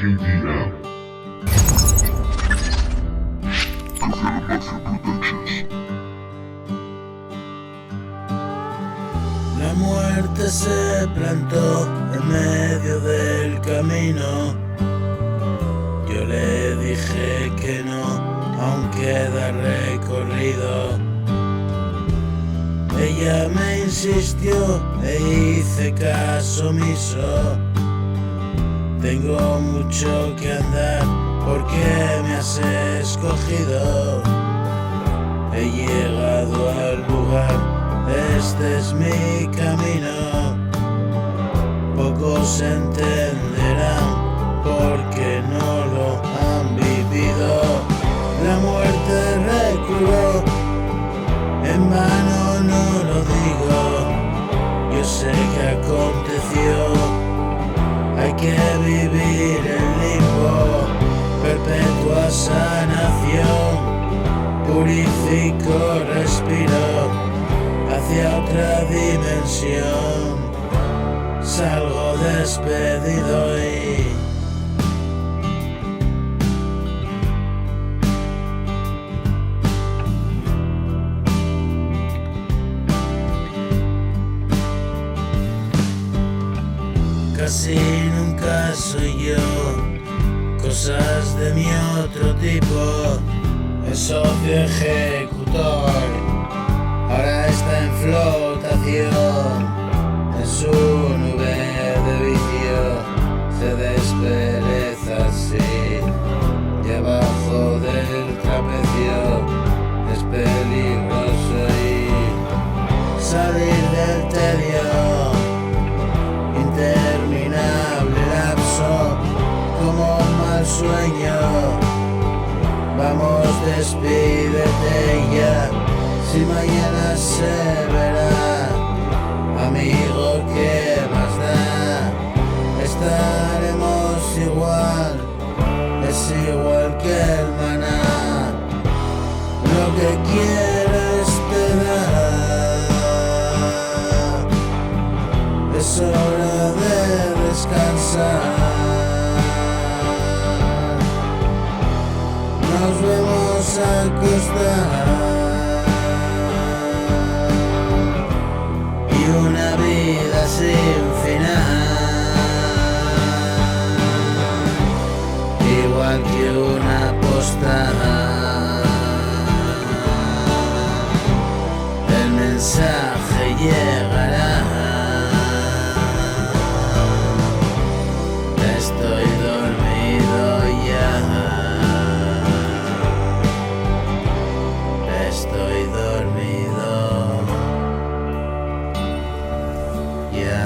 KDM. Mafia Productions. La muerte se plantó en medio del camino. Yo le dije que no, aún queda recorrido. Ella me insistió e hice caso omiso. Tengo mucho que andar porque me has escogido. He llegado al lugar, este es mi camino. Pocos entenderán porque no lo han vivido. La muerte reculó, en vano no lo digo. Yo sé que aconteció. Hay que vivir en limbo, perpetua sanación. Purifico, respiro hacia otra dimensión. Salgo despedido y casi nunca soy yo, cosas de mi otro tipo. El socio ejecutor ahora está en flotación, en su nube de vicio se despereza así, y abajo del trapecio es peligroso y salir del tedio. Interminable lapso, como un mal sueño. Vamos, despídete ya, si mañana se verá. Amigo, ¿qué más da? Estaremos igual, es igual que el maná. Lo que quieres te da, es hora de descansar. Nos vemos a acostar y una vida sin final, igual que una postal. El mensaje llegará. Estoy dormido ya. Estoy dormido ya.